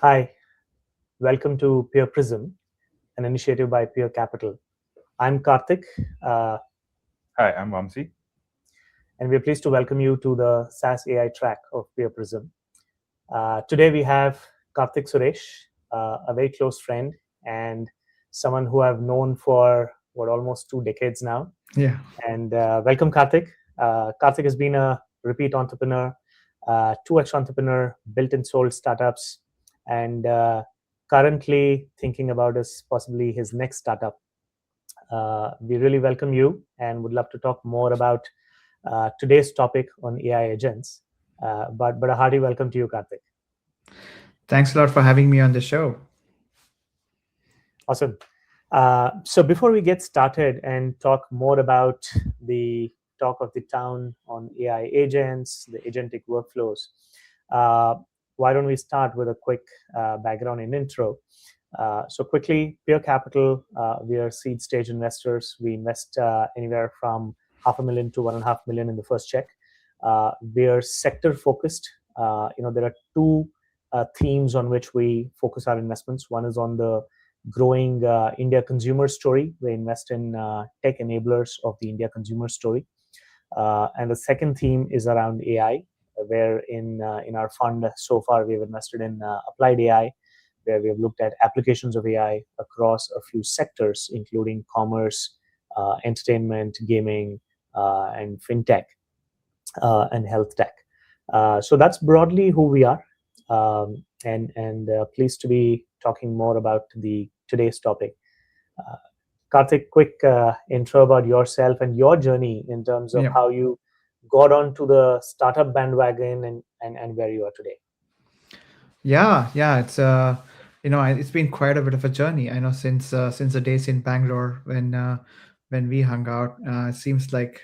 Hi, welcome to PeerPrism, an initiative by Peer Capital. I'm Karthik, uh, Hi, I'm Vamsi. and we're pleased to welcome you to the SaaS AI track of PeerPrism. Today we have Karthik Suresh, a very close friend and someone who I've known for almost 2 decades now. Yeah. And welcome, Karthik. Karthik has been a repeat entrepreneur, 2x entrepreneur, built and sold startups, and currently thinking about possibly his next startup. We really welcome you and would love to talk more about today's topic on AI agents. But a hearty welcome to you, Karthik. Thanks a lot for having me on the show. Awesome. So before we get started and talk more about the talk of the town on AI agents, the agentic workflows, uh, why don't we start with a quick background and intro? So quickly, Peer Capital, we are seed stage investors. We invest anywhere from $500,000 to $1.5 million in the first check. We are sector focused. There are two themes on which we focus our investments. One is on the growing India consumer story. We invest in tech enablers of the India consumer story. And the second theme is around AI, where in our fund so far we've invested in applied AI, where we have looked at applications of AI across a few sectors, including commerce, entertainment, gaming, and fintech, and health tech. So that's broadly who we are, and pleased to be talking more about the today's topic. Uh, Karthik, quick intro about yourself and your journey in terms of Yeah. how you got onto the startup bandwagon and where you are today. Yeah. It's been quite a bit of a journey. I know since the days in Bangalore when we hung out. It seems like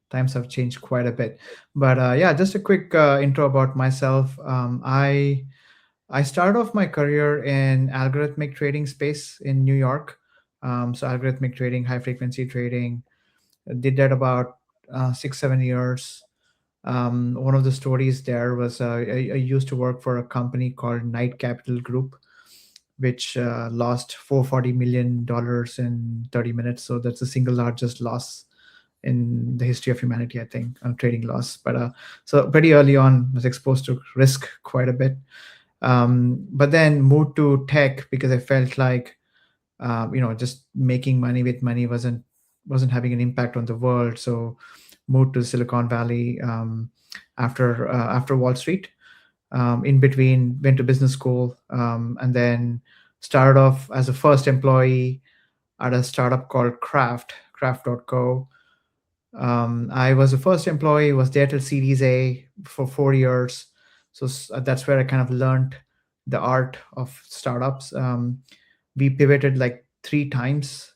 times have changed quite a bit. But yeah, just a quick intro about myself. I started off my career in algorithmic trading space in New York. So algorithmic trading, high frequency trading. Did that about 6 7 years. One of the stories there was I used to work for a company called Knight Capital Group, which lost $440 million in 30 minutes. So that's the single largest loss in the history of humanity, I think, on trading loss. But so pretty early on, was exposed to risk quite a bit. But then moved to tech because I felt like just making money with money wasn't having an impact on the world. So moved to Silicon Valley after Wall Street. In between, went to business school, and then started off as a first employee at a startup called Craft.co. I was the first employee, was there till Series A for 4 years. So that's where I kind of learned the art of startups. We pivoted like 3 times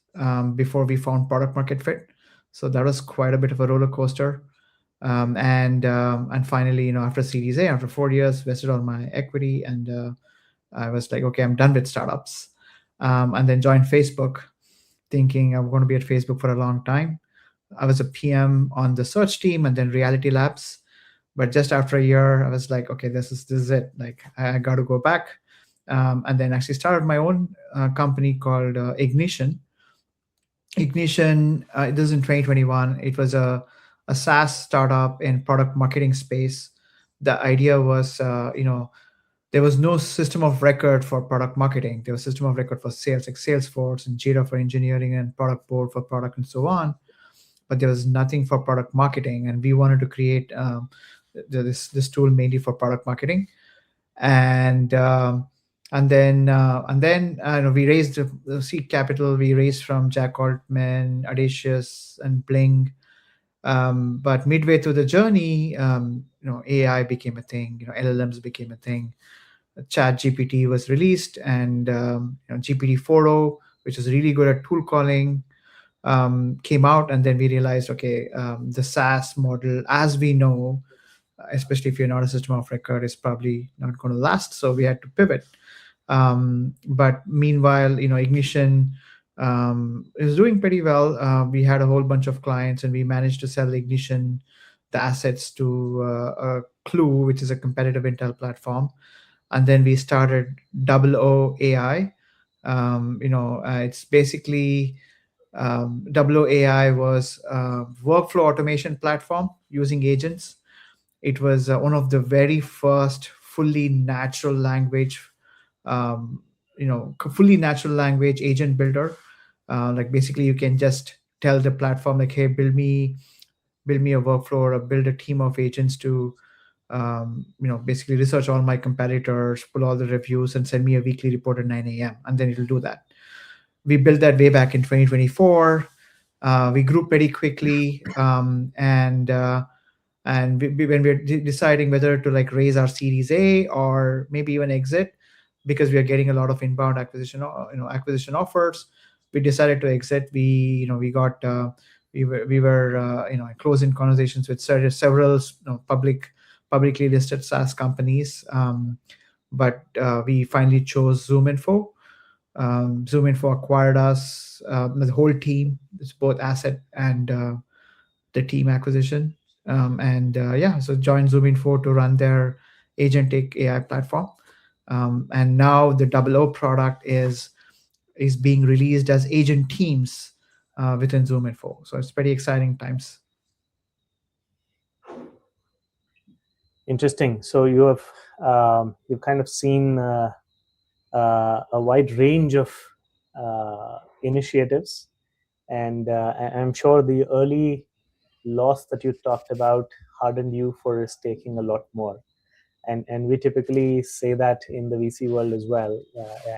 before we found product market fit. So that was quite a bit of a roller coaster. And finally, after Series A, after 4 years, vested all my equity, and I was like, okay, I'm done with startups. And then joined Facebook, thinking I'm going to be at Facebook for a long time. I was a PM on the search team and then Reality Labs. But just after a year, I was like, okay, this is it. Like, I got to go back. And then actually started my own company called Ignition. Ignition, this is in 2021. It was a SaaS startup in product marketing space. The idea was, there was no system of record for product marketing. There was system of record for sales, like Salesforce and Jira for engineering and product board for product and so on. But there was nothing for product marketing, and we wanted to create this tool mainly for product marketing. And we raised the seed capital. We raised from Jack Altman, Audacious, and Bling. But midway through the journey, AI became a thing. LLMs became a thing. Chat GPT was released, and GPT 4.0, which is really good at tool calling, came out. And then we realized, okay, the SaaS model, as we know, especially if you're not a system of record, is probably not going to last. So we had to pivot. But meanwhile, Ignition is doing pretty well. We had a whole bunch of clients, and we managed to sell Ignition the assets to Clue, which is a competitive intel platform. and then we started Double O AI. It's basically Double O AI was a workflow automation platform using agents. It was one of the very first fully natural language, fully natural language agent builder. Like basically, you can just tell the platform like, "Hey, build me a workflow or build a team of agents to, basically research all my competitors, pull all the reviews, and send me a weekly report at 9 a.m." And then it'll do that. We built that way back in 2024. We grew pretty quickly, and when we're deciding whether to like raise our Series A or maybe even exit, because we are getting a lot of inbound acquisition offers, we decided to exit. We were close in conversations with several publicly listed SaaS companies, but we finally chose ZoomInfo. ZoomInfo acquired us, the whole team. It's both asset and the team acquisition. And yeah, so joined ZoomInfo to run their agentic AI platform. And now the Double O product is being released as agent teams within ZoomInfo. So it's pretty exciting times. Interesting. So you've kind of seen a wide range of initiatives, and I'm sure the early loss that you talked about hardened you for risk taking a lot more. And we typically say that in the VC world as well,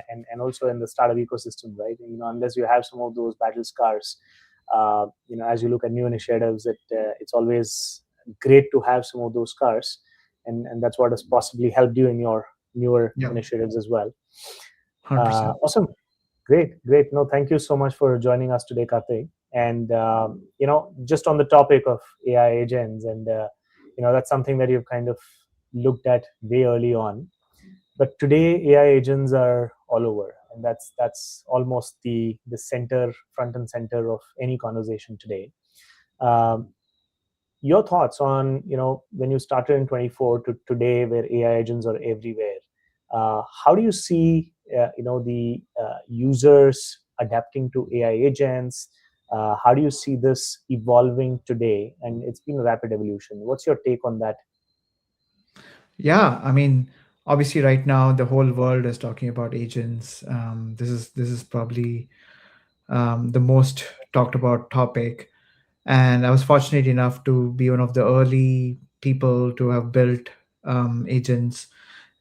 and also in the startup ecosystem, right? Unless you have some of those battle scars, as you look at new initiatives, it's always great to have some of those scars, and that's what has possibly helped you in your newer initiatives as well. 100%. Awesome. Great. No, thank you so much for joining us today, Karthik. And just on the topic of AI agents, and that's something that you've kind of looked at way early on. But today, AI agents are all over, and that's almost the front and center of any conversation today. Your thoughts on when you started in 24 to today, where AI agents are everywhere. How do you see the users adapting to AI agents? How do you see this evolving today? And it's been a rapid evolution. What's your take on that? Yeah, I mean, obviously, right now the whole world is talking about agents. This is probably the most talked about topic, and I was fortunate enough to be one of the early people to have built agents,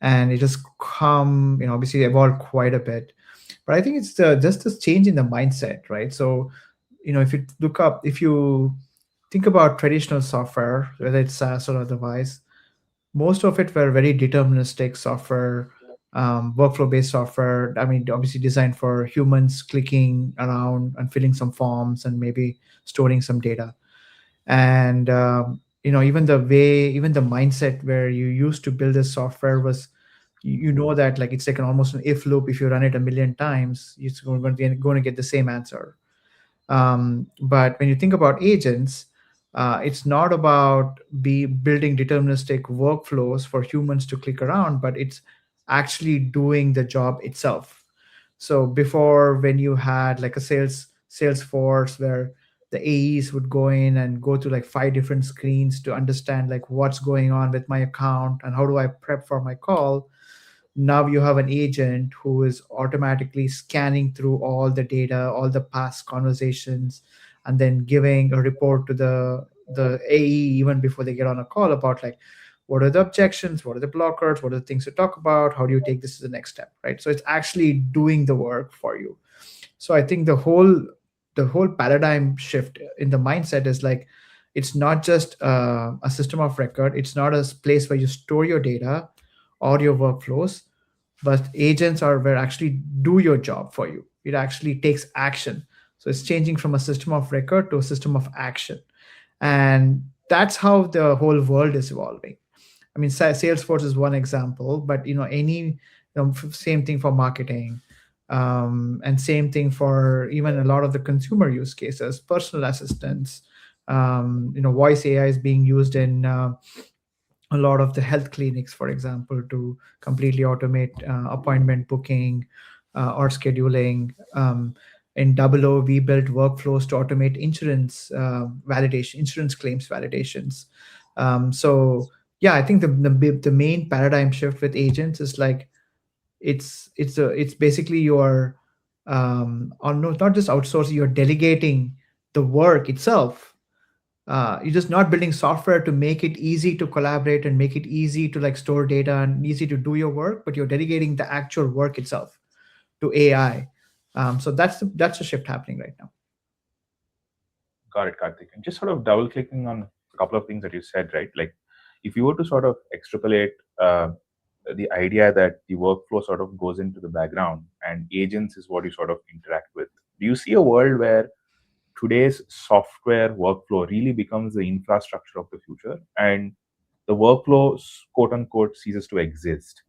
and it has come, obviously evolved quite a bit. But I think it's just this change in the mindset, right? So, if you think about traditional software, whether it's SaaS or otherwise, most of it were very deterministic software, workflow based software. I mean, obviously designed for humans clicking around and filling some forms and maybe storing some data. And even the mindset where you used to build this software was, that like it's like almost an if loop. If you run it a million times, it's going to get the same answer. But when you think about agents, it's not about building deterministic workflows for humans to click around, but it's actually doing the job itself. So before, when you had like a Salesforce where the AEs would go in and go to like 5 different screens to understand like what's going on with my account and how do I prep for my call, now you have an agent who is automatically scanning through all the data, all the past conversations, and then giving a report to the AE even before they get on a call about like what are the objections, what are the blockers, what are the things to talk about, how do you take this to the next step, right? So it's actually doing the work for you. So I think the whole paradigm shift in the mindset is like, it's not just a system of record. It's not a place where you store your data or your workflows, but agents are where actually do your job for you. It actually takes action. So it's changing from a system of record to a system of action. And that's how the whole world is evolving. I mean, Salesforce is one example, but same thing for marketing, and same thing for even a lot of the consumer use cases, personal assistants. Voice AI is being used in a lot of the health clinics, for example, to completely automate appointment booking or scheduling. In Double O, we built workflows to automate insurance validation, insurance claims validations. So yeah, I think the main paradigm shift with agents is like it's basically your or no, not just outsourcing, you're delegating the work itself. You're just not building software to make it easy to collaborate and make it easy to like store data and easy to do your work, but you're delegating the actual work itself to AI. So that's the shift happening right now. Got it, Karthik. And just sort of double clicking on a couple of things that you said, right? Like, if you were to sort of extrapolate the idea that the workflow sort of goes into the background and agents is what you sort of interact with, do you see a world where today's software workflow really becomes the infrastructure of the future and the workflow, quote unquote, ceases to exist?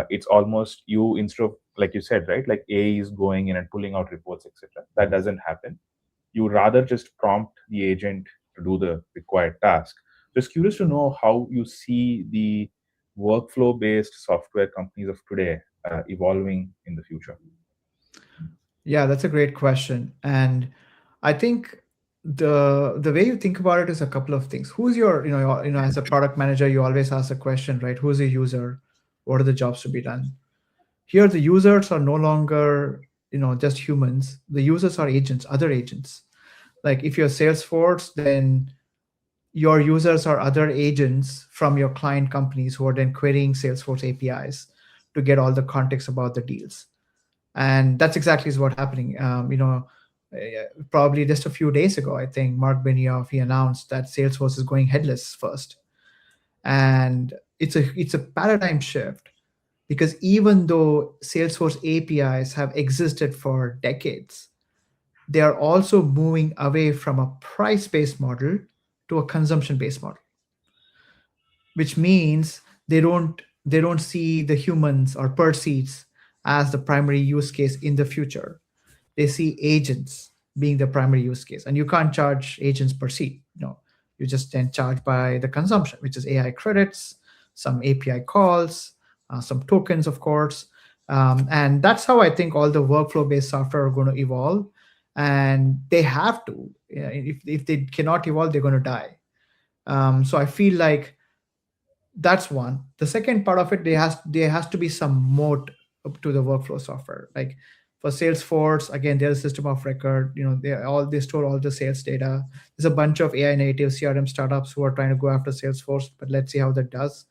It's almost you, instead of, like you said, right, like AI is going in and pulling out reports, etc. That doesn't happen. You rather just prompt the agent to do the required task. Just curious to know how you see the workflow based software companies of today evolving in the future. Yeah, that's a great question. And I think the way you think about it is a couple of things. Who's your, as a product manager, you always ask a question, right? Who's the user? What are the jobs to be done? Here, the users are no longer, just humans. The users are agents, other agents. Like if you're Salesforce, then your users are other agents from your client companies who are then querying Salesforce APIs to get all the context about the deals. And that's exactly is what happening. Probably just a few days ago, I think Mark Benioff, he announced that Salesforce is going headless first, and it's a paradigm shift, because even though Salesforce APIs have existed for decades, they are also moving away from a price-based model to a consumption-based model, which means they don't see the humans or per seats as the primary use case in the future. They see agents being the primary use case, and you can't charge agents per seat. No, you just then charge by the consumption, which is AI credits, some API calls, some tokens, of course. And that's how I think all the workflow based software are going to evolve, and they have to. Yeah, if they cannot evolve, they're going to die. So I feel like that's one. The second part of it, there has to be some moat up to the workflow software. Like for Salesforce, again, there's a system of record. They store all the sales data. There's a bunch of AI native CRM startups who are trying to go after Salesforce, but let's see how that does.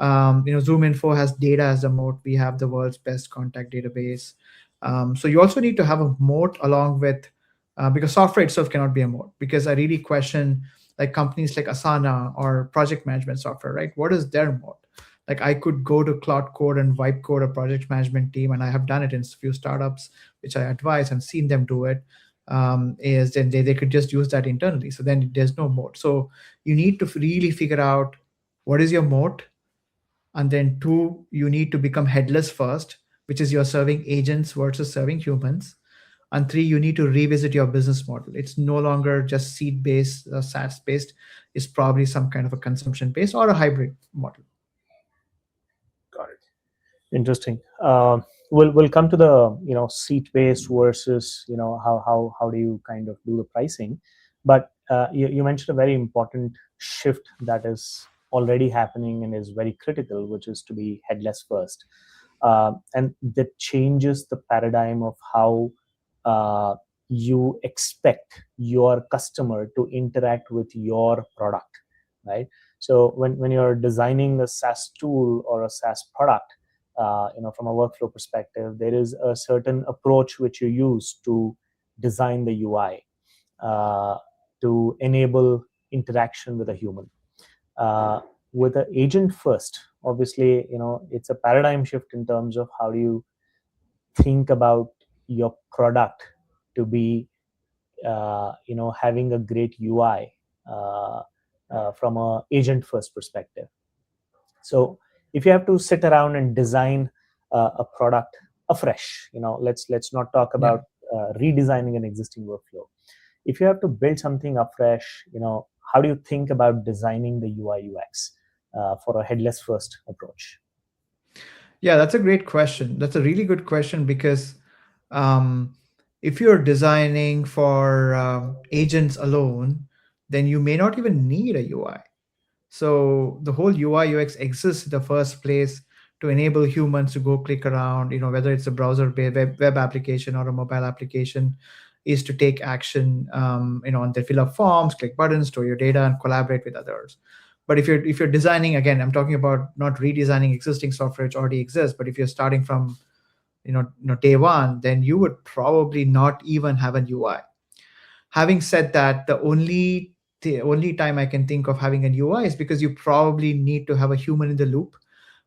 Zoom Info has data as a moat. We have the world's best contact database. So you also need to have a moat along with, because software itself cannot be a moat. Because I really question like companies like Asana or project management software, right? What is their moat? Like I could go to Cloud Code and wipe code a project management team, and I have done it in a few startups, which I advise and seen them do it. Is then they could just use that internally. So then there's no moat. So you need to really figure out what is your moat, and then two, you need to become headless first, which is you're serving agents versus serving humans. And three, you need to revisit your business model. It's no longer just seat based, SaaS based. It's probably some kind of a consumption based or a hybrid model. Got it. Interesting. We'll come to the seat based versus how do you kind of do the pricing, but you mentioned a very important shift that is already happening and is very critical, which is to be headless first, and that changes the paradigm of how you expect your customer to interact with your product, right? So when you're designing a SaaS tool or a SaaS product, from a workflow perspective, there is a certain approach which you use to design the UI to enable interaction with a human. With an agent first, obviously, it's a paradigm shift in terms of how do you think about your product to be, having a great UI from a agent first perspective. So if you have to sit around and design a product afresh, let's not talk about redesigning an existing workflow. If you have to build something afresh, how do you think about designing the UI UX? for a headless first approach? Yeah, that's a great question. That's a really good question because um, if you're designing for agents alone, then you may not even need a UI. So the whole UI UX exists in the first place to enable humans to go click around, whether it's a browser-based web application or a mobile application, is to take action, and they fill up forms, click buttons, store your data, and collaborate with others. But if you're designing, again, I'm talking about not redesigning existing software which already exists, but if you're starting from day one, then you would probably not even have an UI. Having said that, the only time I can think of having an UI is because you probably need to have a human in the loop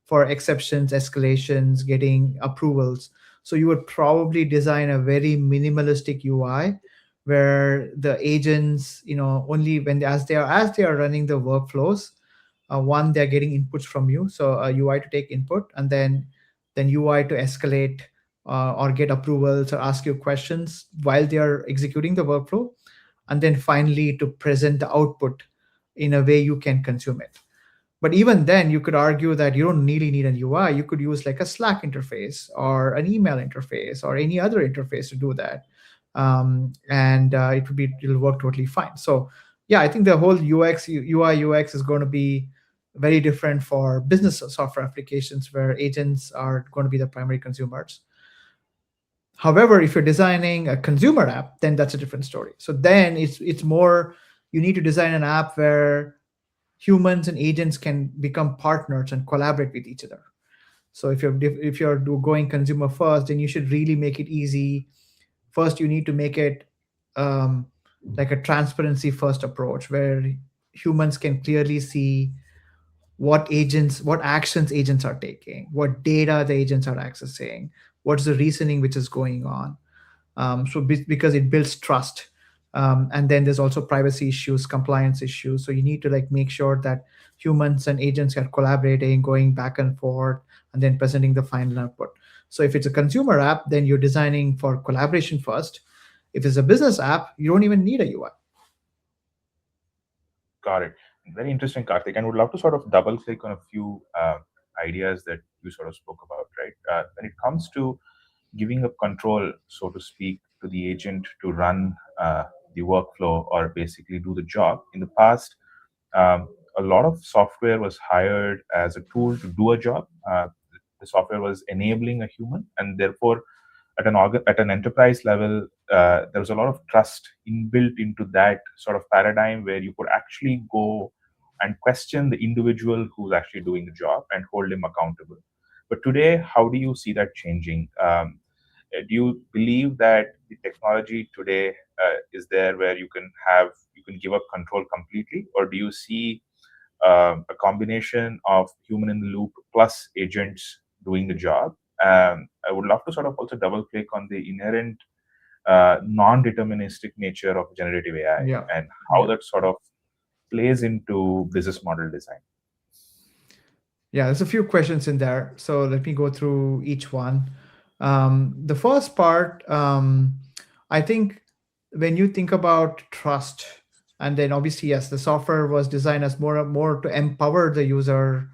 for exceptions, escalations, getting approvals. So you would probably design a very minimalistic UI where the agents, only when as they are running the workflows, one, they're getting inputs from you, so a UI to take input, and then UI to escalate or get approvals or ask you questions while they are executing the workflow, and then finally to present the output in a way you can consume it. But even then, you could argue that you don't really need an UI. You could use like a Slack interface or an email interface or any other interface to do that, and it'll work totally fine. So, yeah, I think the whole UI UX is going to be very different for business software applications where agents are going to be the primary consumers. However, if you're designing a consumer app, then that's a different story. So then it's more, you need to design an app where humans and agents can become partners and collaborate with each other. So if you're going consumer first, then you should really make it easy. First, you need to make it um, like a transparency first approach where humans can clearly see what actions agents are taking, what data the agents are accessing, what's the reasoning which is going on. Because it builds trust. And then there's also privacy issues, compliance issues. So you need to like make sure that humans and agents are collaborating, going back and forth, and then presenting the final output. So if it's a consumer app, then you're designing for collaboration first. If it's a business app, you don't even need a UI. Got it. Very interesting, Karthik. And would love to sort of double click on a few ideas that you sort of spoke about, right? When it comes to giving up control, so to speak, to the agent to run the workflow or basically do the job. In the past, a lot of software was hired as a tool to do a job. The software was enabling a human, and therefore, at an enterprise level, there was a lot of trust inbuilt into that sort of paradigm where you could actually go and question the individual who's actually doing the job and hold him accountable. But today, how do you see that changing? Do you believe that the technology today is there where you can give up control completely, or do you see a combination of human in the loop plus agents doing the job? I would love to sort of also double click on the inherent non-deterministic nature of generative AI Yeah. and how Yeah. that sort of plays into business model design. Yeah, there's a few questions in there. So let me go through each one. The first part, I think when you think about trust, and then obviously, yes, the software was designed as more to empower the user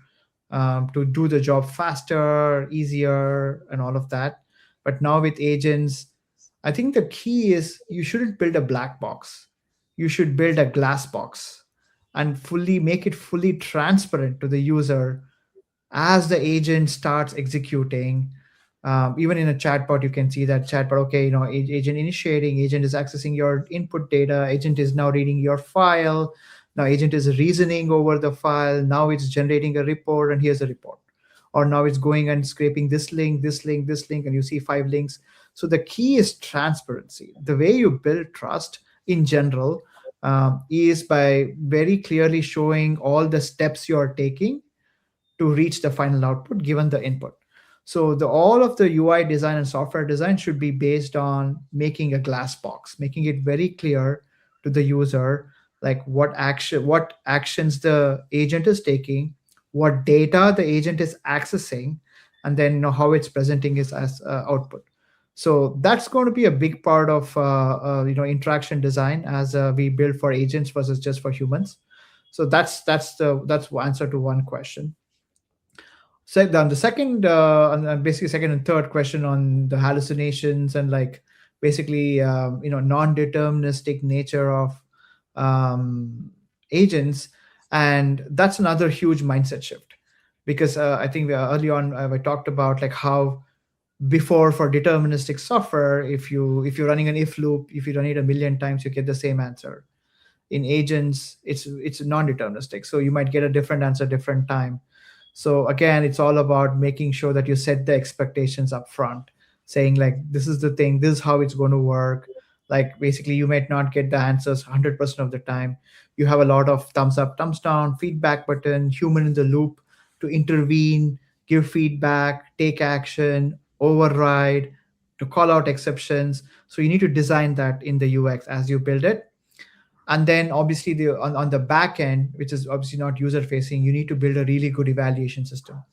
to do the job faster, easier, and all of that. But now with agents, I think the key is you shouldn't build a black box. You should build a glass box and fully make it fully transparent to the user as the agent starts executing. Even in a chatbot, you can see that chatbot, okay, agent initiating, agent is accessing your input data, agent is now reading your file, now agent is reasoning over the file, now it's generating a report, and here's a report. Or now it's going and scraping this link, this link, this link, and you see 5 links. So the key is transparency. The way you build trust in general is by very clearly showing all the steps you are taking to reach the final output given the input. So all of the UI design and software design should be based on making a glass box, making it very clear to the user like what actions the agent is taking, what data the agent is accessing, and then how it's presenting it as output. So that's going to be a big part of interaction design as we build for agents versus just for humans. So that's the answer to one question. So then the second, basically second and third question on the hallucinations and like basically non-deterministic nature of agents, and that's another huge mindset shift, because I think early on I talked about like how before, for deterministic software, if you're running an if loop, if you run it a million times, you get the same answer. In agents, it's non-deterministic, so you might get a different answer different time. So again, it's all about making sure that you set the expectations up front, saying like, this is the thing, this is how it's going to work. Like basically you might not get the answers 100% of the time. You have a lot of thumbs up, thumbs down, feedback button, human in the loop to intervene, give feedback, take action, override, to call out exceptions. So you need to design that in the UX as you build it. And then obviously on the back end, which is obviously not user facing, you need to build a really good evaluation system.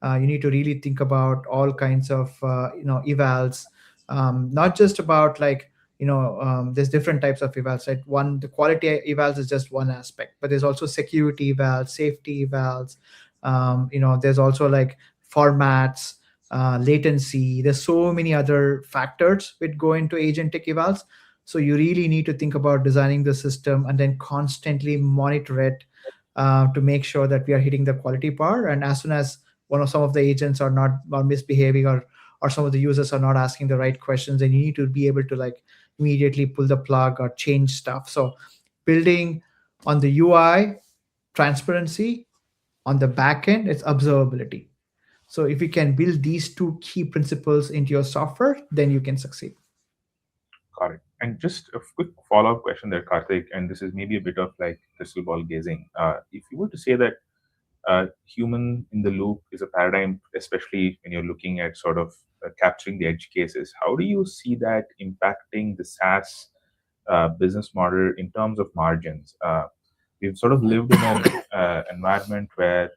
You need to really think about all kinds of evals, not just about like there's different types of evals, right? One, the quality evals is just one aspect, but there's also security evals, safety evals. There's also like formats, latency. There's so many other factors which go into agentic evals. So you really need to think about designing the system and then constantly monitor it, to make sure that we are hitting the quality bar. And as soon as some of the agents are not are misbehaving, or some of the users are not asking the right questions, then you need to be able to like immediately pull the plug or change stuff. So building on the UI, transparency; on the back end, it's observability. So if you can build these two key principles into your software, then you can succeed. Got it. And just a quick follow-up question there, Karthik, and this is maybe a bit of like crystal ball gazing. If you were to say that human in the loop is a paradigm, especially when you're looking at sort of capturing the edge cases, how do you see that impacting the SaaS business model in terms of margins? We've sort of lived in an environment where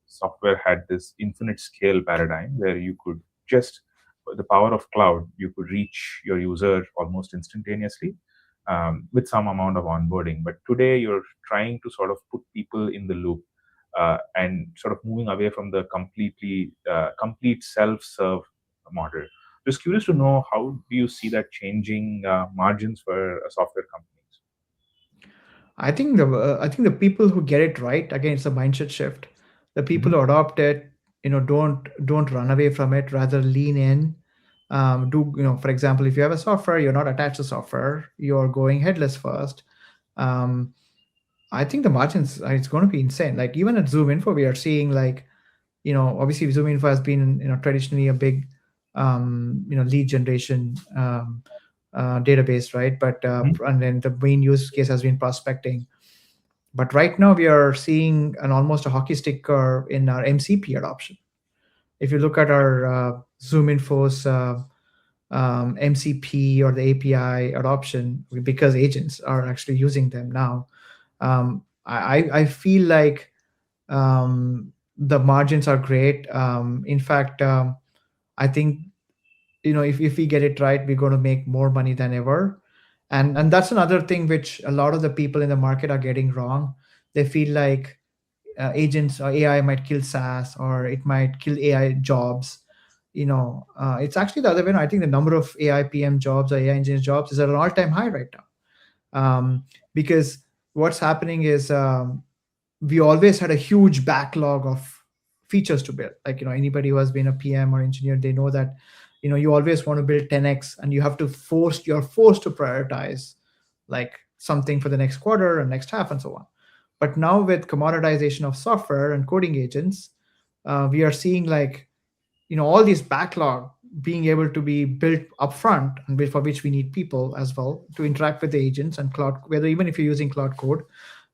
software had this infinite scale paradigm where you could just, the power of cloud, you could reach your user almost instantaneously with some amount of onboarding. But today you're trying to sort of put people in the loop, and sort of moving away from the complete self-serve model. Just curious to know, how do you see that changing margins for software companies? I think the people who get it right, again, it's a mindset shift. The people who adopt it, don't run away from it, rather lean in. For example, if you have a software, you're not attached to software, you're going headless first. Um, I think the margins, it's going to be insane. Like even at Zoom Info, we are seeing like, obviously Zoom Info has been, traditionally a big, lead generation database, right? But and then the main use case has been prospecting. But right now we are seeing an almost a hockey stick curve in our MCP adoption. If you look at our Zoom Info's MCP or the API adoption, because agents are actually using them now, I feel like the margins are great. In fact, I think if we get it right, we're going to make more money than ever. And that's another thing which a lot of the people in the market are getting wrong. They feel like agents or AI might kill SaaS, or it might kill AI jobs. It's actually the other way. I think the number of AI PM jobs or AI engineer jobs is at an all-time high right now, because what's happening is, we always had a huge backlog of features to build. Like anybody who has been a PM or engineer, they know that you always want to build 10x, and you're forced to prioritize like something for the next quarter and next half and so on. But now with commoditization of software and coding agents, we are seeing like all these backlog being able to be built upfront, and for which we need people as well to interact with the agents and cloud, whether even if you're using cloud code,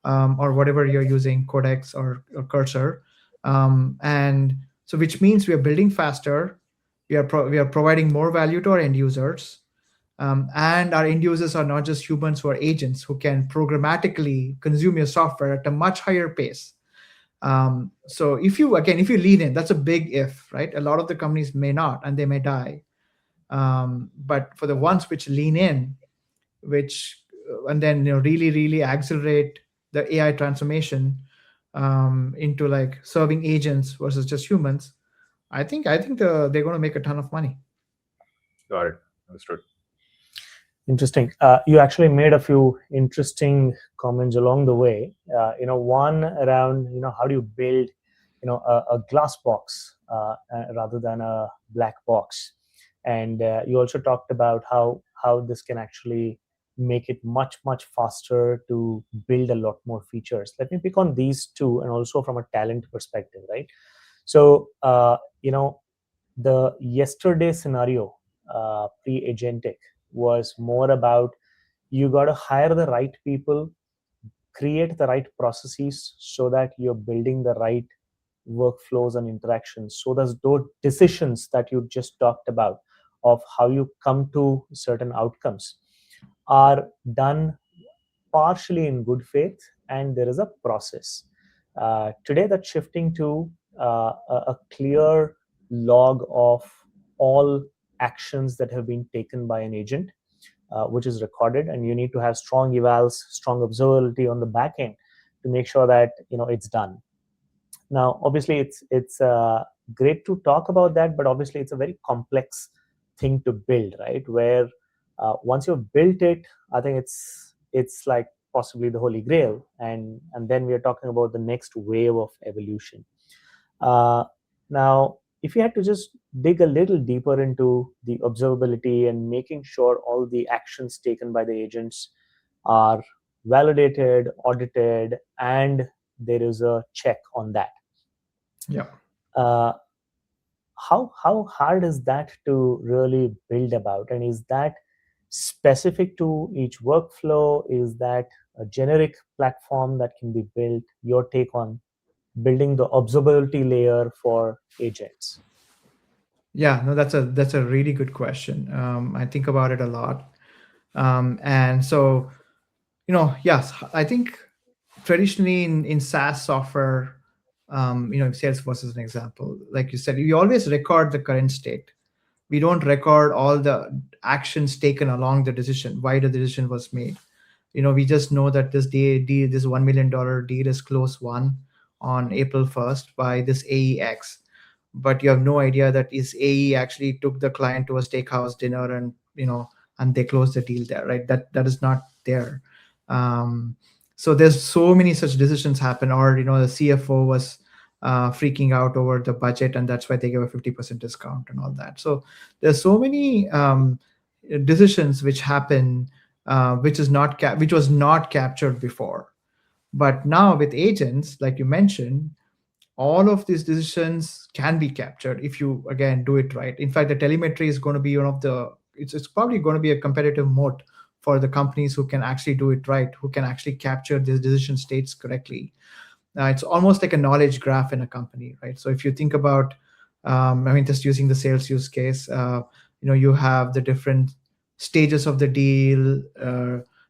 or whatever you're using, Codex or Cursor. And so which means we are building faster, we are providing more value to our end users, and our end users are not just humans who are agents who can programmatically consume your software at a much higher pace. So if you lean in, that's a big if, right? A lot of the companies may not, and they may die. But for the ones which lean in, which and then really really accelerate the AI transformation into like serving agents versus just humans, I think they're going to make a ton of money. Got it. Understood. Interesting. You actually made a few interesting comments along the way. One around how do you build a glass box rather than a black box, and you also talked about how this can actually make it much faster to build a lot more features. Let me pick on these two, and also from a talent perspective, right? So the yesterday scenario, pre-agentic, was more about you got to hire the right people, create the right processes so that you're building the right workflows and interactions, so that those decisions that you just talked about of how you come to certain outcomes are done partially in good faith, and there is a process. Today, that's shifting to a clear log of all actions that have been taken by an agent, which is recorded, and you need to have strong evals, strong observability on the back end to make sure that it's done. Now, obviously, it's great to talk about that, but obviously, it's a very complex thing to build, right? Where once you've built it, I think it's like possibly the holy grail, and then we are talking about the next wave of evolution. Uh, Now, if you had to just dig a little deeper into the observability and making sure all the actions taken by the agents are validated, audited, and there is a check on that. Yeah. Uh, how hard is that to really build about, and is that specific to each workflow? Is that a generic platform that can be built? Your take on building the observability layer for agents? Yeah, no, that's a really good question. I think about it a lot, and so yes, I think traditionally in SaaS software, Salesforce is an example. Like you said, you always record the current state. We don't record all the actions taken along the decision, why the decision was made. We just know that deal, this $1 million deal is close won on April 1st by this AEX, but you have no idea that is AE actually took the client to a steakhouse dinner, and and they closed the deal there, right? That is not there. Um, so there's so many such decisions happen, or the CFO was freaking out over the budget, and that's why they gave a 50% discount and all that. So there's so many decisions which happen, which was not captured before. But now with agents, like you mentioned, all of these decisions can be captured if you again do it right. In fact, the telemetry is going to be one of the it's probably going to be a competitive moat for the companies who can actually do it right, who can actually capture these decision states correctly. It's almost like a knowledge graph in a company, right? So if you think about, just using the sales use case, you have the different stages of the deal,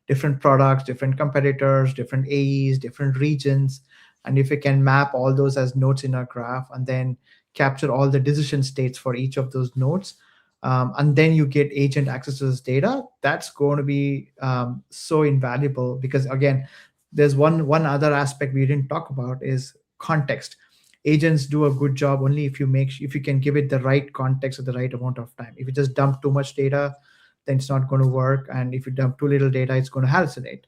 different products, different competitors, different AEs, different regions. And if you can map all those as nodes in a graph and then capture all the decision states for each of those nodes, and then you get agent access to this data, that's going to be so invaluable. Because again, there's one other aspect we didn't talk about is context. Agents do a good job only if you can give it the right context at the right amount of time. If you just dump too much data, then it's not going to work, and if you dump too little data, it's going to hallucinate.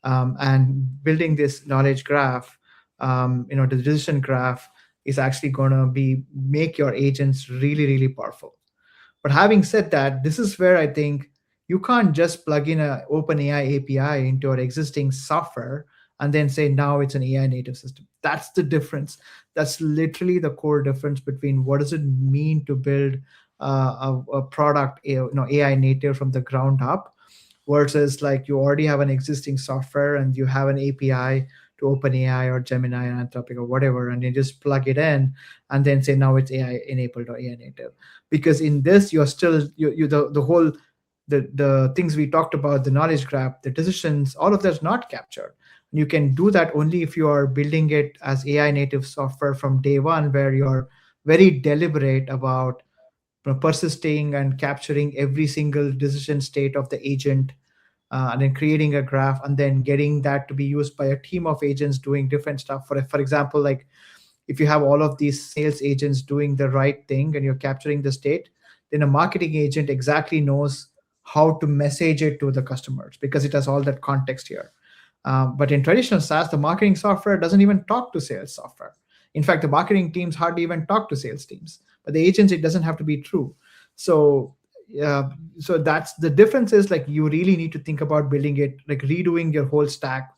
And building this knowledge graph, the decision graph, is actually going to be make your agents really, really powerful. But having said that, this is where I think you can't just plug in an OpenAI API into your existing software and then say now it's an AI native system. That's the difference. That's literally the core difference between what does it mean to build a product, AI native from the ground up, versus like you already have an existing software and you have an API to OpenAI or Gemini or Anthropic or whatever, and you just plug it in and then say now it's AI enabled or AI native. Because in this, you're still the whole the things we talked about, the knowledge graph, the decisions, all of that's not captured. You can do that only if you are building it as AI native software from day one, where you're very deliberate about persisting and capturing every single decision state of the agent, and then creating a graph, and then getting that to be used by a team of agents doing different stuff. For example, like if you have all of these sales agents doing the right thing and you're capturing the state, then a marketing agent exactly knows how to message it to the customers because it has all that context here. But in traditional SaaS, the marketing software doesn't even talk to sales software. In fact, the marketing teams hardly even talk to sales teams. But the agents, it doesn't have to be true. So, uh, so that's the difference. Is like you really need to think about building it, like redoing your whole stack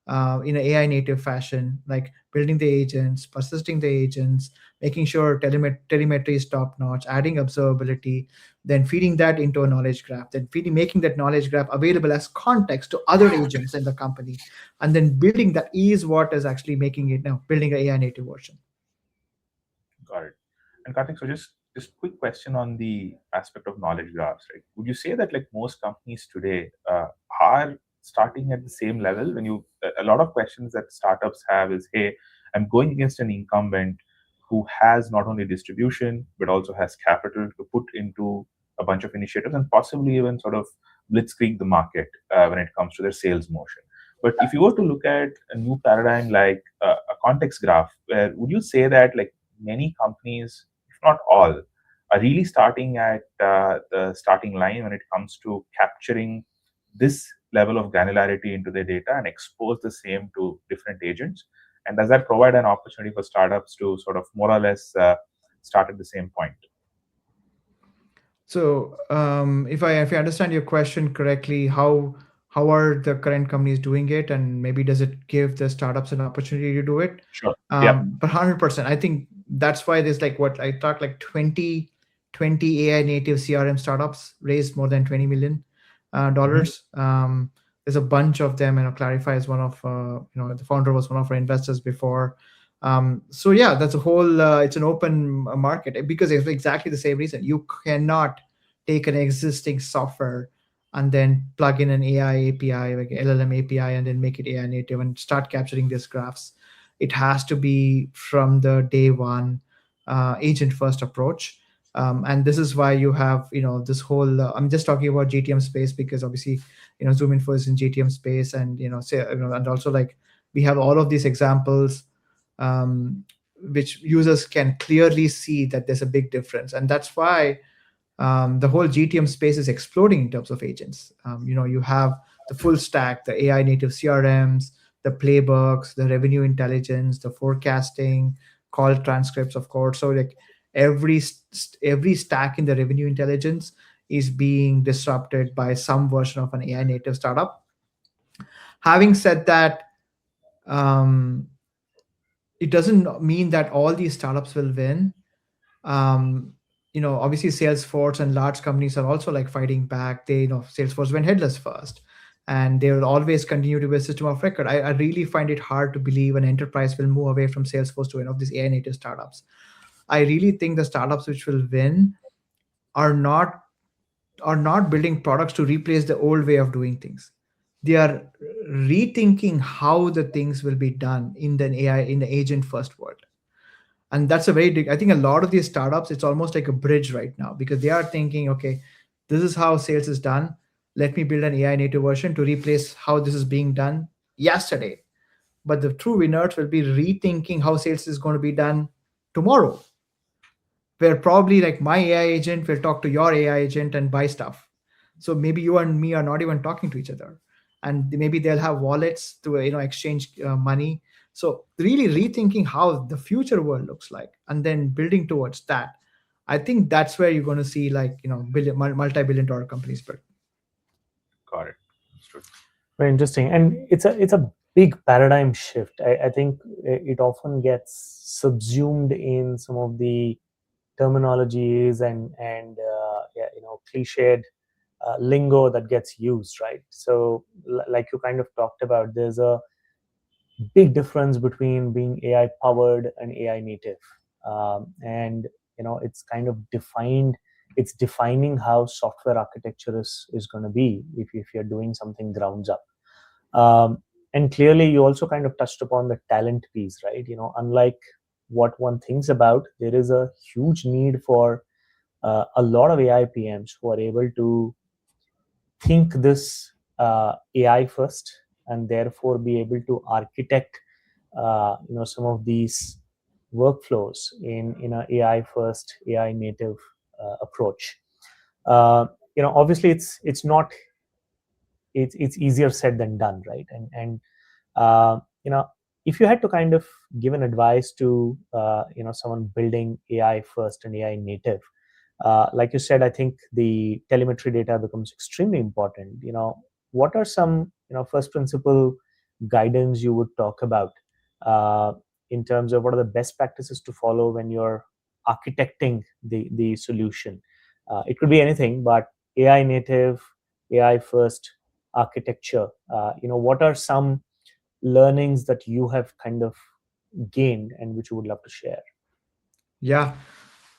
in an AI native fashion, like building the agents, persisting the agents, making sure telemetry is top notch, adding observability, then feeding that into a knowledge graph, then making that knowledge graph available as context to other agents in the company, and then building that is what is actually making it now building an AI native version. Got it. And Karthik, so just quick question on the aspect of knowledge graphs, right? Would you say that like most companies today are starting at the same level? When you a lot of questions that startups have is, hey, I'm going against an incumbent who has not only distribution but also has capital to put into a bunch of initiatives and possibly even sort of blitzkrieg the market when it comes to their sales motion. But if you were to look at a new paradigm like a context graph, where would you say that like many companies, if not all, are really starting at the starting line when it comes to capturing this level of granularity into their data and expose the same to different agents? And does that provide an opportunity for startups to sort of more or less start at the same point? So, if I understand your question correctly, how are the current companies doing it, and maybe does it give the startups an opportunity to do it? Sure. Yeah. But 100%, I think that's why there's like what I talked like 20 AI native CRM startups raised more than $20 million. There's a bunch of them. Clarify is one of the founder was one of our investors before. So yeah, that's a whole. It's an open market because it's exactly the same reason. You cannot take an existing software and then plug in an AI API, like LLM API, and then make it AI native and start capturing these graphs. It has to be from the day one agent first approach. And this is why you have this whole. I'm just talking about GTM space because obviously ZoomInfo is in GTM space, and and also like we have all of these examples which users can clearly see that there's a big difference, and that's why the whole GTM space is exploding in terms of agents. You have the full stack, the AI native CRMs, the playbooks, the revenue intelligence, the forecasting, call transcripts, of course. So like every stack in the revenue intelligence is being disrupted by some version of an AI native startup. Having said that, um, it doesn't mean that all these startups will win. um, Obviously Salesforce and large companies are also like fighting back. Salesforce went headless first, and they will always continue to be a system of record. I really find it hard to believe an enterprise will move away from Salesforce to these AI native startups. I really think the startups which will win are not building products to replace the old way of doing things. They are rethinking how the things will be done in the AI, in the agent first world. And that's a very big, I think a lot of these startups, it's almost like a bridge right now because they are thinking, okay, this is how sales is done. Let me build an AI native version to replace how this is being done yesterday. But the true winners will be rethinking how sales is going to be done tomorrow, where probably like my AI agent will talk to your AI agent and buy stuff. So maybe you and me are not even talking to each other, and maybe they'll have wallets to exchange money. So really rethinking how the future world looks like, and then building towards that. I think that's where you're going to see like multi-billion-dollar companies built. Got it. Understood. Very interesting, and it's a big paradigm shift. I think it often gets subsumed in some of the terminologies and yeah, cliched lingo that gets used, right? So like you kind of talked about, there's a big difference between being AI powered and AI native, and it's kind of defined. It's defining how software architecture is going to be if you're doing something grounds up. And clearly, you also kind of touched upon the talent piece, right? Unlike what one thinks about, there is a huge need for a lot of AI PMs who are able to think this AI first, and therefore be able to architect some of these workflows in an AI first, AI native approach. Obviously, it's not it's easier said than done, right? And uh, you know if you had to kind of give an advice to someone building AI first and AI native, like you said, I think the telemetry data becomes extremely important. What are some first principle guidance you would talk about uh, in terms of what are the best practices to follow when you're architecting the solution? It could be anything, but AI native, AI first architecture. What are some learnings that you have kind of gained and which you would love to share? Yeah,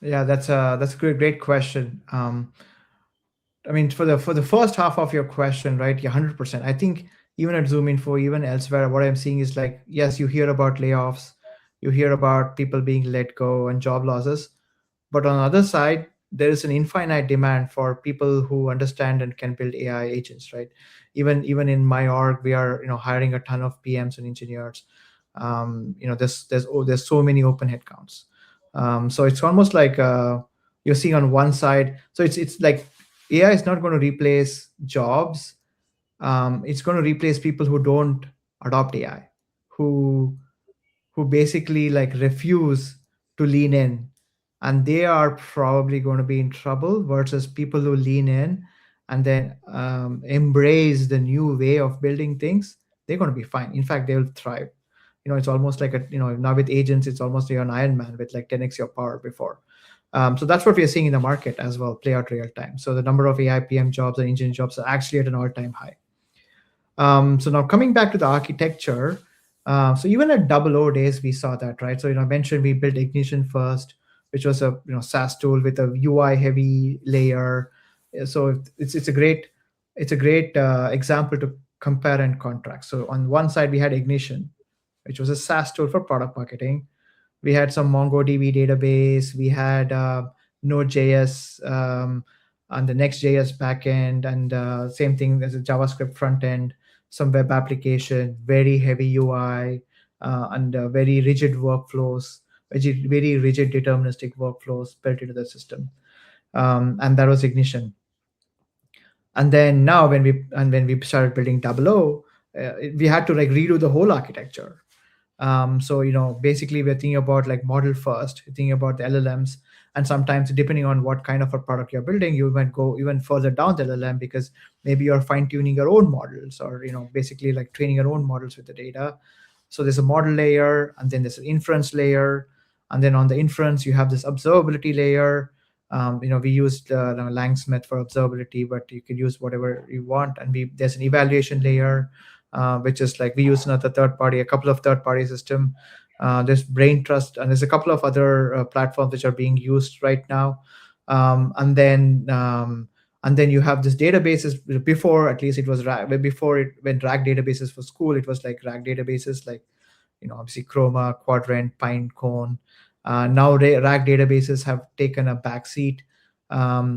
yeah, that's a great question. I mean, for the first half of your question, right? Yeah, 100%. I think even at Zoom Info, even elsewhere, what I'm seeing is like, yes, you hear about layoffs, you hear about people being let go and job losses, but on the other side, there is an infinite demand for people who understand and can build AI agents, right? Even in my org, we are hiring a ton of PMs and engineers. There's so many open headcounts. So it's almost like you're seeing on one side. So it's like AI is not going to replace jobs. It's going to replace people who don't adopt AI, who who basically like refuse to lean in, and they are probably going to be in trouble versus people who lean in and then embrace the new way of building things. They're going to be fine. In fact, they'll thrive. It's almost like now with agents, it's almost like an Iron Man with like 10x your power before. So that's what we are seeing in the market as well, play out real time. So the number of AI PM jobs and engineering jobs are actually at an all-time high. So now coming back to the architecture, so even at double O days, we saw that, right? So I mentioned we built Ignition first, which was a SaaS tool with a UI heavy layer. So it's a great example to compare and contrast. So on one side we had Ignition, which was a SaaS tool for product marketing. We had some MongoDB database. We had Node.js and the Next.js backend, and same thing as a JavaScript front end, some web application, very heavy UI, and very rigid workflows, very rigid deterministic workflows built into the system. And that was Ignition. And then now when we started building Double O, we had to like redo the whole architecture. So basically we're thinking about like model first, thinking about the LLMs, and sometimes depending on what kind of a product you're building, you might go even further down the LLM because maybe you're fine tuning your own models, or basically like training your own models with the data. So there's a model layer, and then there's an inference layer, and then on the inference you have this observability layer. We used Langsmith for observability, but you can use whatever you want. And there's an evaluation layer, which is like we use another third party, a couple of third party system. There's Brain Trust, and there's a couple of other platforms which are being used right now. And then you have this databases. Before, at least it was before it when RAG databases for school, it was like RAG databases like obviously Chroma, Quadrant, Pinecone. Now RAG databases have taken a backseat.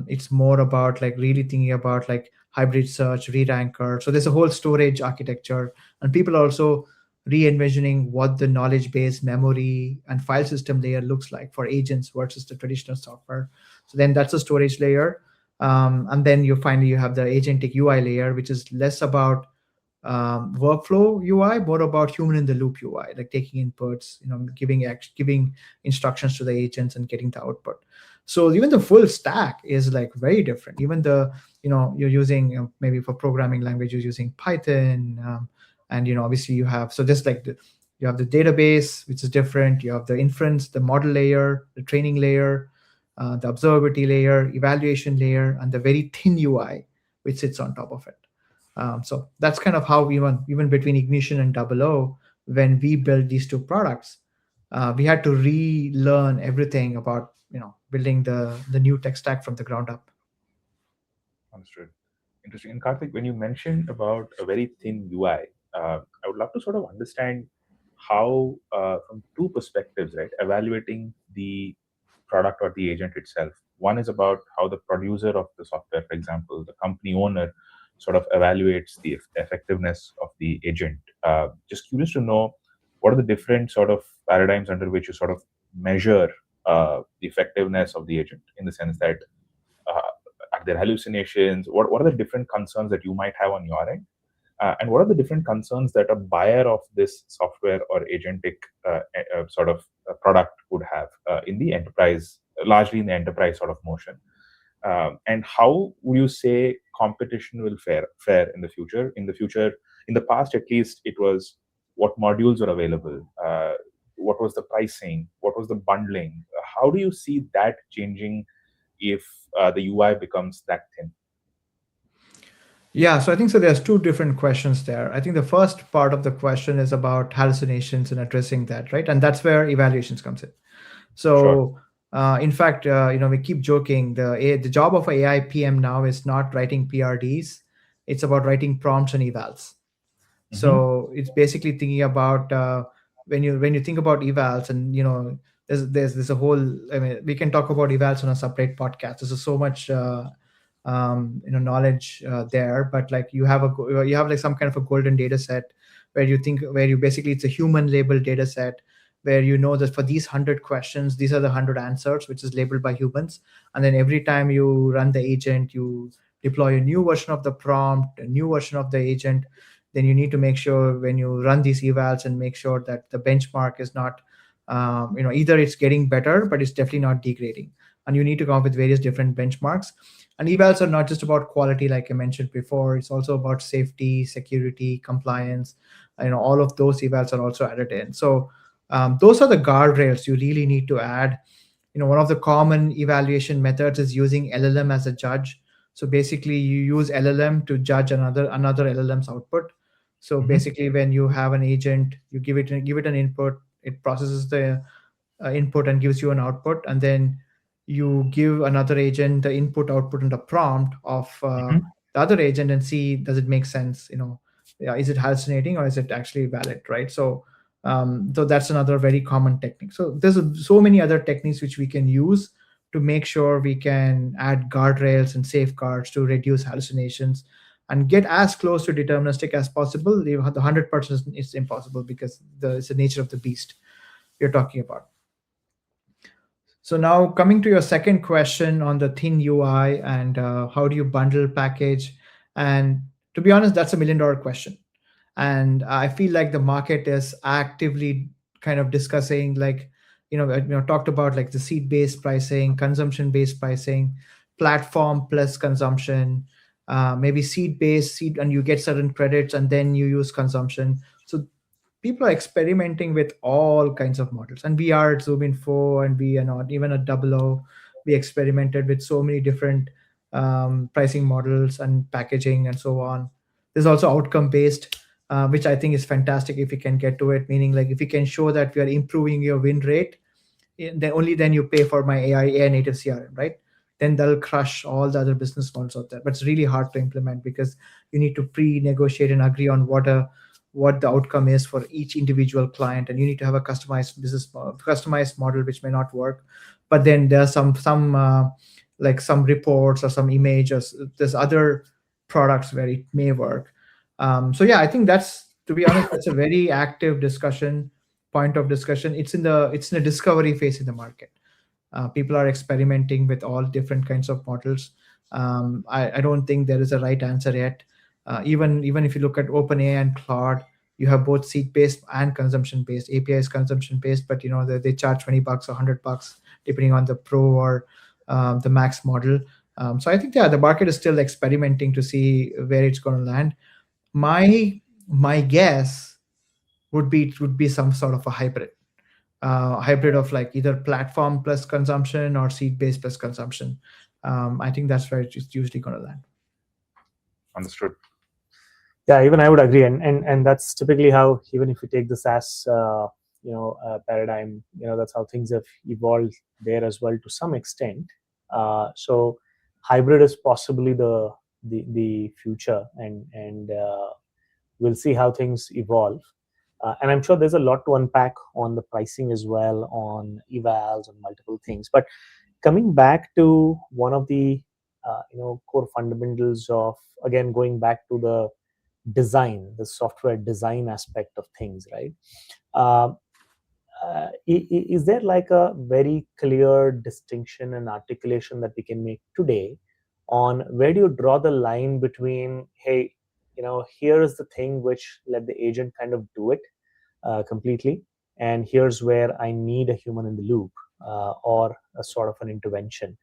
It's more about like really thinking about like hybrid search, re-ranker. So there's a whole storage architecture, and people are also re-envisioning what the knowledge base, memory, and file system layer looks like for agents versus the traditional software. So then that's a storage layer. And then you have the agentic UI layer, which is less about workflow UI, more about human in the loop UI, like taking inputs, giving instructions to the agents and getting the output. So even the full stack is like very different. Even you're using maybe for programming language, you're using Python, and obviously you have so just like you have the database, which is different. You have the inference, the model layer, the training layer, the observability layer, evaluation layer, and the very thin UI which sits on top of it. So that's kind of how even between Ignition and Double O, when we built these two products, we had to relearn everything about building the new tech stack from the ground up. Understood. Interesting. And Karthik, when you mentioned about a very thin UI, I would love to sort of understand how, from two perspectives, right, evaluating the product or the agent itself. One is about how the producer of the software, for example, the company owner, sort of evaluates the effectiveness of the agent. Just curious to know what are the different sort of paradigms under which you sort of measure the effectiveness of the agent, in the sense that are there hallucinations? What are the different concerns that you might have on your end? And what are the different concerns that a buyer of this software or agentic sort of product would have in the enterprise, largely in the enterprise sort of motion? And how would you say competition will fare in the future? In the past, at least, it was what modules are available, what was the pricing, what was the bundling. How do you see that changing if the UI becomes that thin? Yeah, so I think so. There's two different questions there. I think the first part of the question is about hallucinations and addressing that, right? And that's where evaluations comes in. Sure. So, in fact, we keep joking. The job of a AI PM now is not writing PRDs; it's about writing prompts and evals. Hmm. So it's basically thinking about when you think about evals, and there's a whole. I mean, we can talk about evals on a separate podcast. There's so much knowledge there, but like you have like some kind of a golden data set where you basically, it's a human labeled data set where you know that for these 100 questions, these are the 100 answers, which is labeled by humans. And then every time you run the agent, you deploy a new version of the prompt, a new version of the agent. Then you need to make sure when you run these evals and make sure that the benchmark is not, either it's getting better, but it's definitely not degrading. And you need to come up with various different benchmarks. And evals are not just about quality, like I mentioned before. It's also about safety, security, compliance. All of those evals are also added in. So those are the guardrails you really need to add. One of the common evaluation methods is using LLM as a judge. So basically, you use LLM to judge another LLM's output. So Hmm. basically, when you have an agent, you give it an input, it processes the input and gives you an output, and then you give another agent the input, output, and the prompt of Hmm. the other agent, and see, does it make sense. Yeah, is it hallucinating or is it actually valid, right? So that's another very common technique. So there's so many other techniques which we can use to make sure we can add guardrails and safeguards to reduce hallucinations and get as close to deterministic as possible. The 100% is impossible because it's the nature of the beast you're talking about. So now coming to your second question on the thin UI and how do you bundle package, and to be honest, that's $1 million question. And I feel like the market is actively kind of discussing, like, talked about like the seat based pricing, consumption based pricing, platform plus consumption, maybe seat based seat, and you get certain credits and then you use consumption. So people are experimenting with all kinds of models, and we are at Zoom Info, and we are not even at Double O. We experimented with so many different pricing models and packaging and so on. There's also outcome based, which I think is fantastic if we can get to it. Meaning, like, if we can show that we are improving your win rate, then only then you pay for my AI native CRM, right? Then they'll crush all the other business models out there. But it's really hard to implement because you need to pre-negotiate and agree on what the outcome is for each individual client, and you need to have a customized model, which may not work. But then there are some like some reports or some images. There's other products where it may work. So yeah, I think that's, to be honest, that's a very active discussion point of discussion. It's in a discovery phase in the market. People are experimenting with all different kinds of models. I don't think there is a right answer yet. Even if you look at OpenAI and Claude, you have both seat based and consumption based. API is consumption based, but they charge $20 or $100 depending on the pro or the max model. So I think, yeah, the market is still experimenting to see where it's going to land. My guess would be some sort of a hybrid of like either platform plus consumption or seed based plus consumption. I think that's where it's usually going to land. Understood. Yeah, even I would agree, and that's typically how, even if you take the SaaS paradigm, that's how things have evolved there as well to some extent. So hybrid is possibly the future, and we'll see how things evolve. And I'm sure there's a lot to unpack on the pricing as well, on evals and multiple things. But coming back to one of the core fundamentals of, again, going back to the design, the software design aspect of things, right? Um, is there like a very clear distinction and articulation that we can make today on where do you draw the line between, hey, here is the thing which let the agent kind of do it completely, and here's where I need a human in the loop, or a sort of an intervention.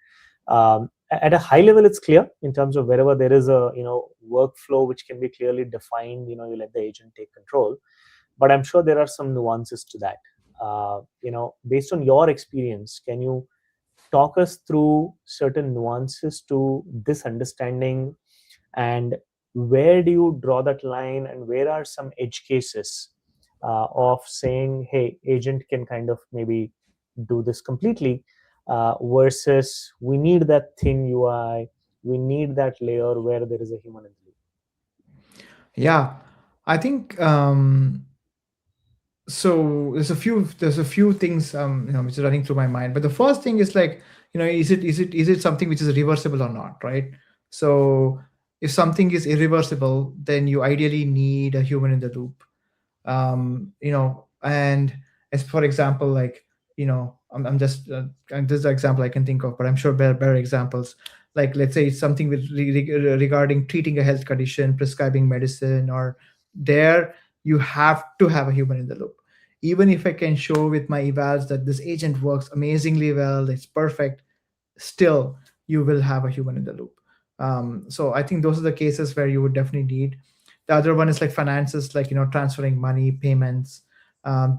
At a high level, it's clear in terms of wherever there is a workflow which can be clearly defined, you let the agent take control. But I'm sure there are some nuances to that. Based on your experience, can you talk us through certain nuances to this understanding, and where do you draw that line, and where are some edge cases of saying, hey, agent can kind of maybe do this completely, versus we need that thin UI, we need that layer where there is a human in the loop. Yeah, I think so. There's a few things which is running through my mind. But the first thing is like, is it something which is reversible or not, right? So if something is irreversible, then you ideally need a human in the loop. And as for example, like, I'm just and this is an example I can think of, but I'm sure better examples. Like, let's say it's something with regarding treating a health condition, prescribing medicine, or there you have to have a human in the loop. Even if I can show with my evals that this agent works amazingly well, it's perfect, still you will have a human in the loop. So I think those are the cases where you would definitely need. The other one is like finances, like, transferring money, payments.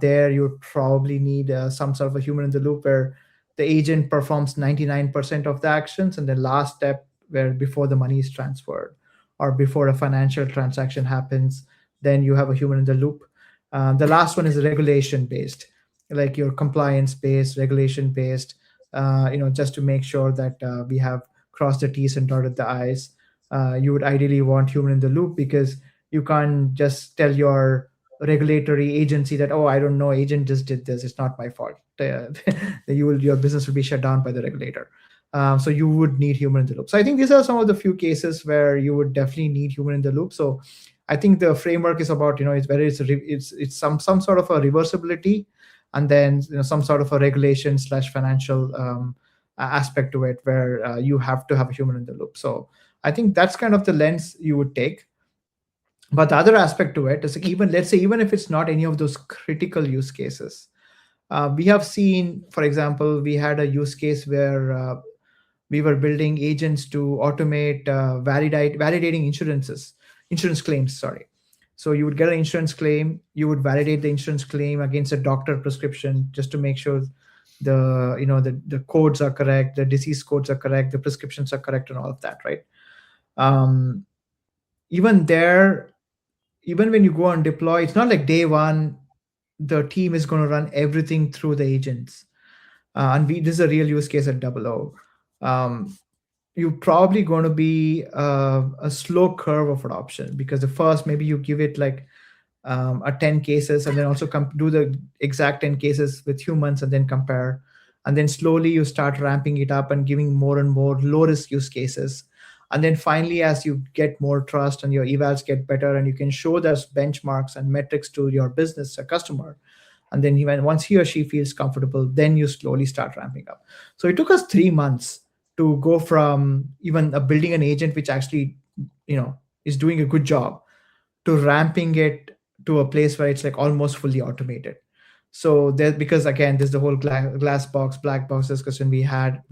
There you would probably need some sort of a human in the loop where the agent performs 99% of the actions, and the last step where before the money is transferred or before a financial transaction happens, then you have a human in the loop. The last one is regulation based, like your compliance based, regulation based, just to make sure that we have crossed the T's and dotted the I's. You would ideally want human in the loop, because you can't just tell your regulatory agency that, oh, I don't know, agent just did this, it's not my fault. Your business will be shut down by the regulator. So you would need human in the loop. So I think these are some of the few cases where you would definitely need human in the loop. So I think the framework is about, it's whether it's some sort of a reversibility, and then some sort of a regulation slash financial aspect to it, where you have to have a human in the loop. So I think that's kind of the lens you would take. But the other aspect to it is, like, even, let's say, even if it's not any of those critical use cases, we have seen, for example, we had a use case where we were building agents to automate validating insurance claims, sorry. So you would get an insurance claim, you would validate the insurance claim against a doctor prescription, just to make sure the codes are correct, the disease codes are correct, the prescriptions are correct, and all of that, right? um, Even there, even when you go and deploy, it's not like day one the team is going to run everything through the agents. This is a real use case at Double O. You're probably going to be a slow curve of adoption, because the first, maybe you give it like a 10 cases, and then also do the exact 10 cases with humans, and then compare. And then slowly you start ramping it up and giving more and more low risk use cases. And then finally, as you get more trust and your evals get better, and you can show those benchmarks and metrics to your business, a customer, and then even once he or she feels comfortable, then you slowly start ramping up. So it took us 3 months to go from even building an agent which actually is doing a good job, to ramping it to a place where it's like almost fully automated. So there, because again, there's the whole glass box, black box discussion we had,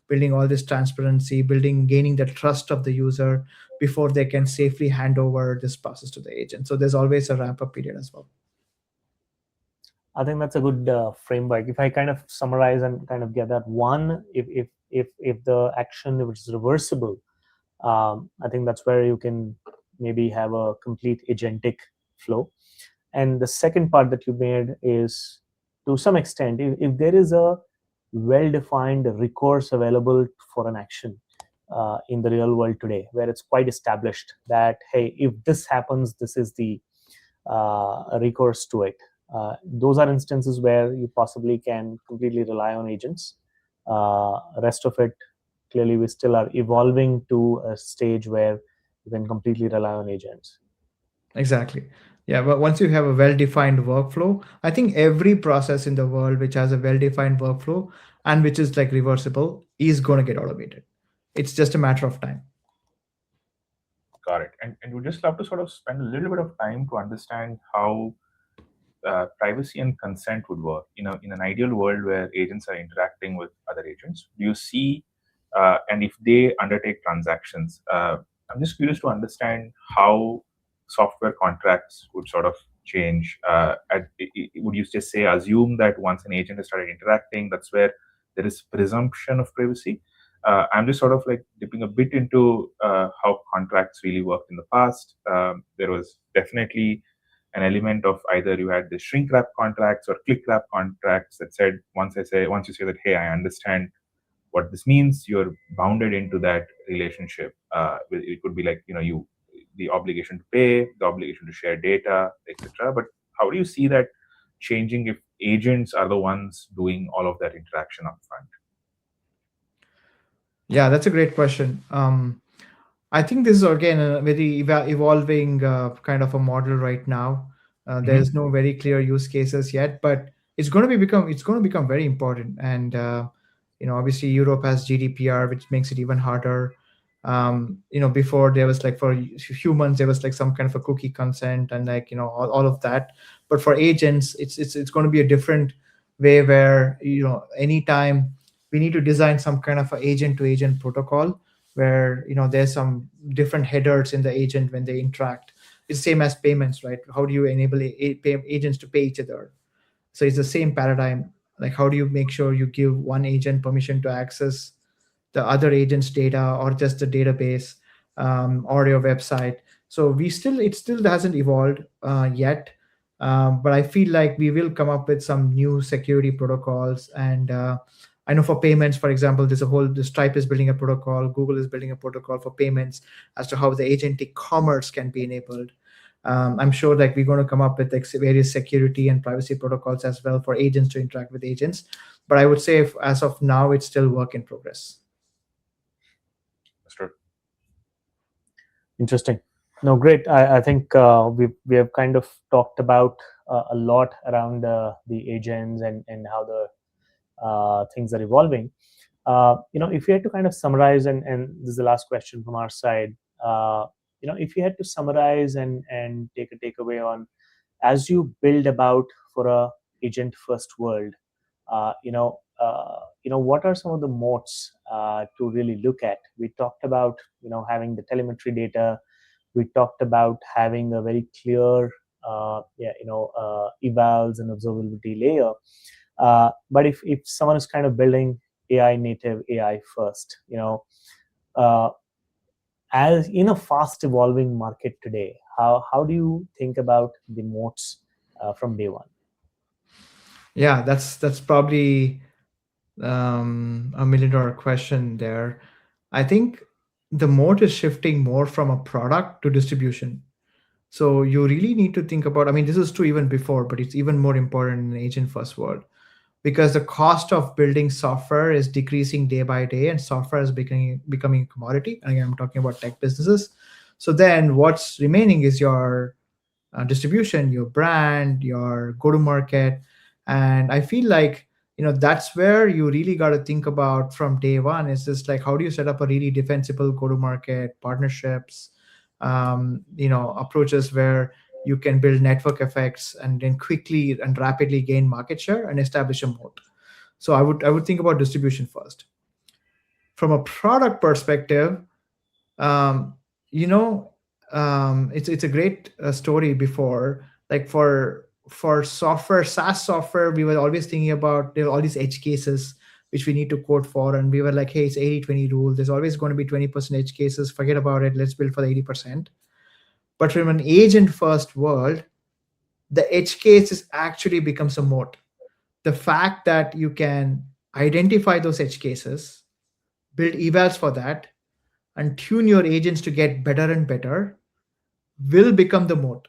building all this transparency, gaining the trust of the user before they can safely hand over this process to the agent. So there's always a ramp up period as well. I think that's a good framework. If I kind of summarize and kind of get that, one, if the action is reversible, I think that's where you can maybe have a complete agentic flow. And the second part that you made is, to some extent, if there is a well-defined recourse available for an action in the real world today, where it's quite established that, hey, if this happens, this is the recourse to it. Those are instances where you possibly can completely rely on agents. Rest of it, clearly we still are evolving to a stage where you can completely rely on agents. Exactly. Yeah, but once you have a well-defined workflow, I think every process in the world which has a well-defined workflow and which is like reversible is going to get automated. It's just a matter of time. Got it. And we'd just love to sort of spend a little bit of time to understand how privacy and consent would work. In an ideal world where agents are interacting with other agents, do you see, and if they undertake transactions, I'm just curious to understand how software contracts would sort of change. Would you just say, assume that once an agent has started interacting, that's where there is presumption of privacy? I'm just sort of like dipping a bit into how contracts really worked in the past. There was definitely an element of either you had the shrink wrap contracts or click wrap contracts that said, once you say that, hey, I understand what this means, you're bounded into that relationship. It could be like, you the obligation to pay, the obligation to share data, etc. But how do you see that changing if agents are the ones doing all of that interaction upfront? Yeah, that's a great question. I think this is again a very evolving kind of a model right now. There's Mm-hmm. no very clear use cases yet, but it's going to become very important. And obviously Europe has GDPR, which makes it even harder. Before there was like for humans there was like some kind of a cookie consent and like all of that, but for agents it's going to be a different way where anytime we need to design some kind of a agent to agent protocol where there's some different headers in the agent when they interact. It's same as payments, right? How do you enable agents to pay each other? So it's the same paradigm. Like how do you make sure you give one agent permission to access the other agent's data or just the database, or your website? So it still hasn't evolved yet, but I feel like we will come up with some new security protocols. And I know for payments, for example, the Stripe is building a protocol, Google is building a protocol for payments as to how the agentic commerce can be enabled. I'm sure like we're going to come up with like various security and privacy protocols as well for agents to interact with agents. But I would say as of now, it's still work in progress. Understood. Interesting. No, great. I think we have kind of talked about a lot around the agents and how the things are evolving. If you had to kind of summarize, and this is the last question from our side, if you had to summarize and take a takeaway on as you build about for a agent first world, what are some of the moats to really look at? We talked about having the telemetry data. We talked about having a very clear evals and observability layer. But if someone is kind of building AI native, AI first, uh, as in a fast evolving market today, how do you think about the moats from day one? Yeah, that's probably $1 million question there. I think the mode is shifting more from a product to distribution. So you really need to think about, I mean, this is true even before, but it's even more important in an agent first world because the cost of building software is decreasing day by day and software is becoming a commodity. And again, I'm talking about tech businesses. So then what's remaining is your distribution, your brand, your go to market. And I feel like, that's where you really got to think about from day one. Is just like, how do you set up a really defensible go to market partnerships, approaches where you can build network effects and then quickly and rapidly gain market share and establish a moat. So I would think about distribution first. From a product perspective, um, you know, it's a great story before. Like for software, SaaS software, we were always thinking about there are all these edge cases which we need to code for, and we were like, hey, it's 80-20 rule. There's always going to be 20% edge cases. Forget about it. Let's build for the 80%. But from an agent first world, the edge case is actually becomes a moat. The fact that you can identify those edge cases, build evals for that, and tune your agents to get better and better will become the moat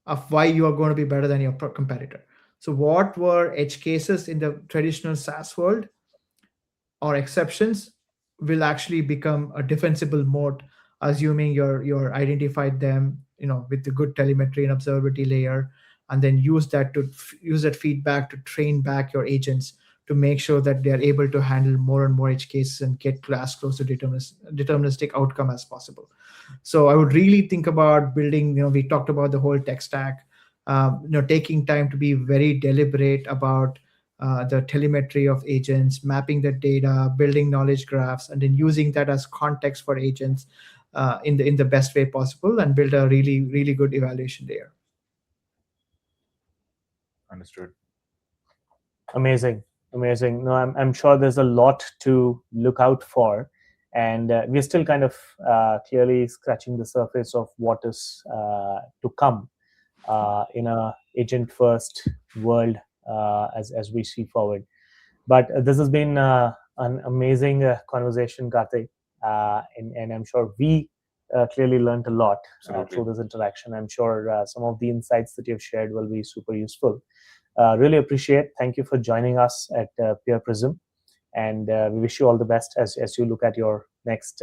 of why you are going to be better than your competitor. So, what were edge cases in the traditional SaaS world or exceptions will actually become a defensible moat, assuming you're identified them, with the good telemetry and observability layer, and then use that feedback to train back your agents to make sure that they are able to handle more and more edge cases and get to as close to deterministic outcome as possible. So I would really think about building. We talked about the whole tech stack. Taking time to be very deliberate about the telemetry of agents, mapping the data, building knowledge graphs, and then using that as context for agents in the best way possible, and build a really really good evaluation layer. Understood. Amazing, amazing. No, I'm sure there's a lot to look out for, and we're still kind of clearly scratching the surface of what is to come in a agent first world as we see forward. But this has been an amazing conversation, Karthik, and I'm sure we clearly learned a lot Absolutely. through this interaction. I'm sure some of the insights that you've shared will be super useful. Really appreciate. Thank you for joining us at PeerPrism, and we wish you all the best as you look at your next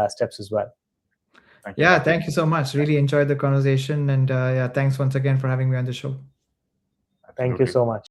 steps as well. Thank you, Yeah, Karthik. thank you so much. Really enjoyed the conversation, and yeah, thanks once again for having me on the show. Thank you Absolutely. so much.